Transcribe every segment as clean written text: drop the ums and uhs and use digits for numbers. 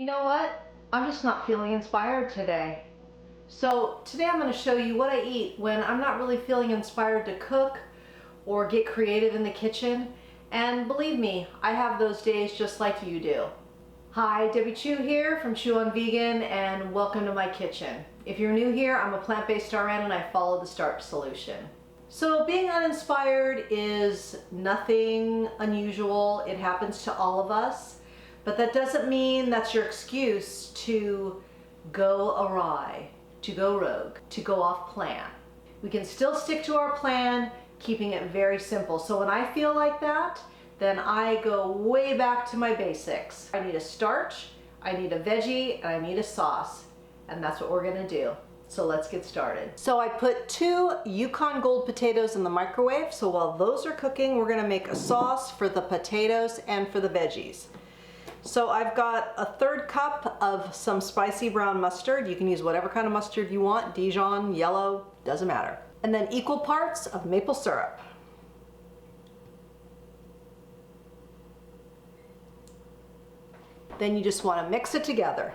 You know what? I'm just not feeling inspired today. So today I'm going to show you what I eat when I'm not really feeling inspired to cook or get creative in the kitchen. And believe me, I have those days just like you do. Hi, Debbie Chu here from Chew on Vegan, and welcome to my kitchen. If you're new here, I'm a plant-based RN and I follow the starch solution. So being uninspired is nothing unusual. It happens to all of us. But that doesn't mean that's your excuse to go awry, to go rogue, to go off plan. We can still stick to our plan, keeping it very simple. So when I feel like that, then I go way back to my basics. I need a starch, I need a veggie, and I need a sauce. And that's what we're gonna do. So let's get started. So I put 2 Yukon Gold potatoes in the microwave. So while those are cooking, we're gonna make a sauce for the potatoes and for the veggies. So I've got a 1/3 cup of some spicy brown mustard. You can use whatever kind of mustard you want, Dijon, yellow, doesn't matter. And then equal parts of maple syrup. Then you just want to mix it together.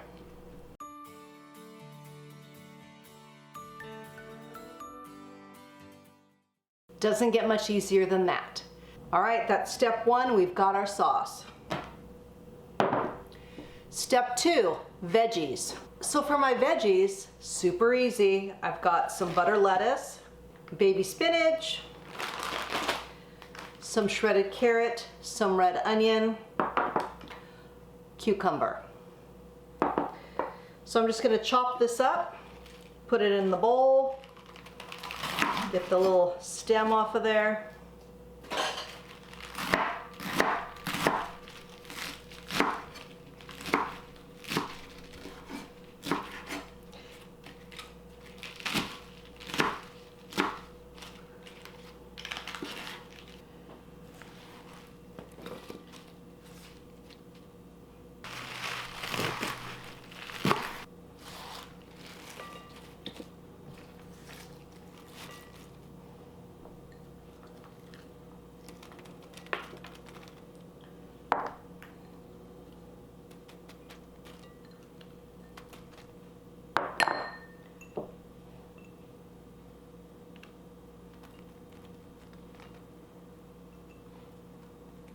Doesn't get much easier than that. All right, that's step 1, we've got our sauce. Step 2, veggies. So for my veggies, super easy. I've got some butter lettuce, baby spinach, some shredded carrot, some red onion, cucumber. So I'm just gonna chop this up, put it in the bowl, get the little stem off of there.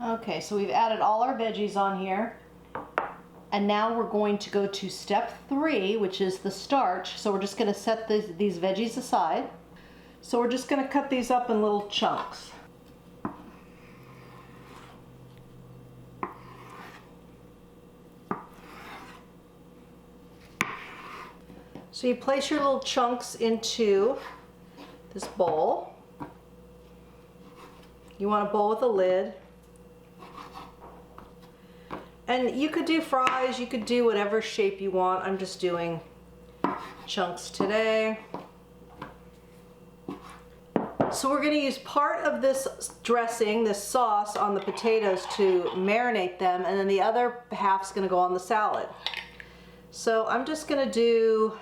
Okay, so we've added all our veggies on here. And now we're going to go to step 3, which is the starch. So we're just gonna set these veggies aside. So we're just gonna cut these up in little chunks. So you place your little chunks into this bowl. You want a bowl with a lid. And you could do fries, you could do whatever shape you want. I'm just doing chunks today. So we're gonna use part of this dressing, this sauce, on the potatoes to marinate them, and then the other half's gonna go on the salad. So I'm just gonna do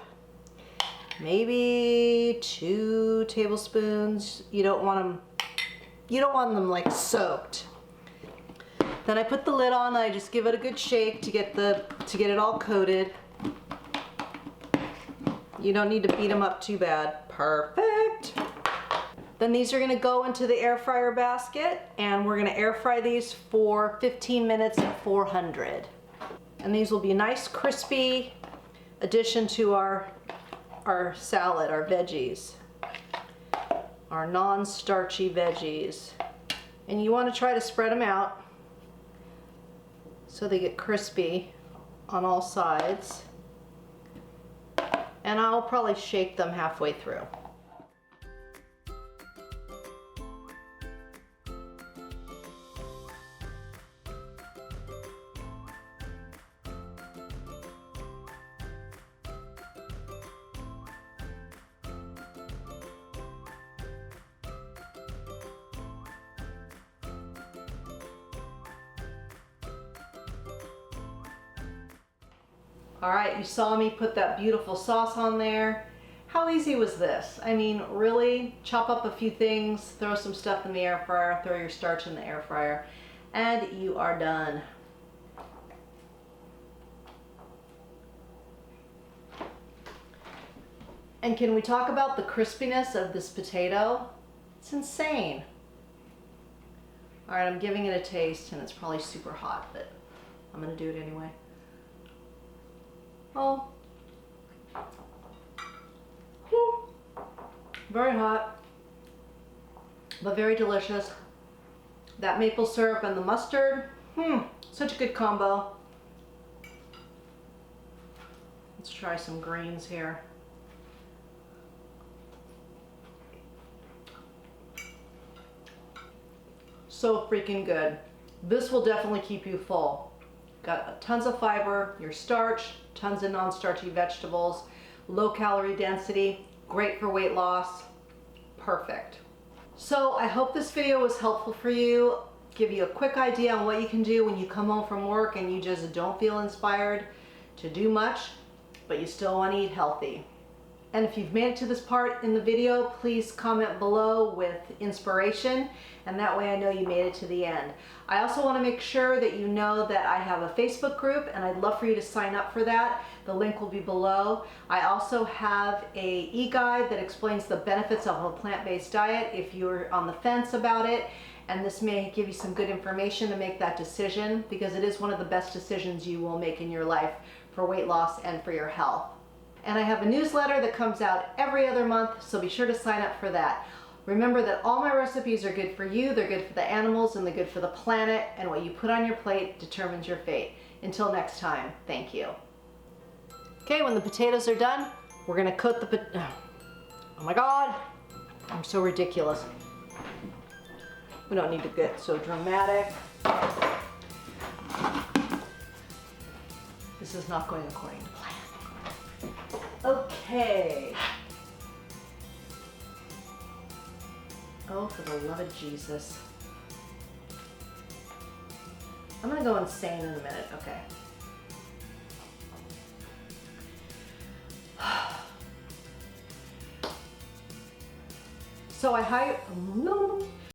maybe 2 tablespoons. You don't want them like soaked. Then I put the lid on and I just give it a good shake to get it all coated. You don't need to beat them up too bad. Perfect. Then these are gonna go into the air fryer basket, and we're gonna air fry these for 15 minutes at 400. And these will be a nice crispy addition to our salad, our veggies, our non-starchy veggies. And you wanna try to spread them out so they get crispy on all sides. And I'll probably shake them halfway through. All right, you saw me put that beautiful sauce on there. How easy was this? I mean, really, chop up a few things, throw some stuff in the air fryer, throw your starch in the air fryer, and you are done. And can we talk about the crispiness of this potato? It's insane. All right, I'm giving it a taste, and it's probably super hot, but I'm gonna do it anyway. Oh. Whew. Very hot, but very delicious. That maple syrup and the mustard, such a good combo. Let's try some greens here. So freaking good. This will definitely keep you full. Got tons of fiber, your starch, tons of non-starchy vegetables, low calorie density, great for weight loss, perfect. So I hope this video was helpful for you, give you a quick idea on what you can do when you come home from work and you just don't feel inspired to do much, but you still want to eat healthy. And if you've made it to this part in the video, please comment below with inspiration, and that way I know you made it to the end. I also want to make sure that you know that I have a Facebook group, and I'd love for you to sign up for that. The link will be below. I also have a e-guide that explains the benefits of a plant-based diet if you're on the fence about it, and this may give you some good information to make that decision, because it is one of the best decisions you will make in your life for weight loss and for your health. And I have a newsletter that comes out every other month, so be sure to sign up for that. Remember that all my recipes are good for you, they're good for the animals, and they're good for the planet, and what you put on your plate determines your fate. Until next time, thank you. Okay, when the potatoes are done, we're gonna coat the oh my God, I'm so ridiculous. We don't need to get so dramatic. This is not going according to plan. Okay. Oh, for the love of Jesus. I'm gonna go insane in a minute, okay. So I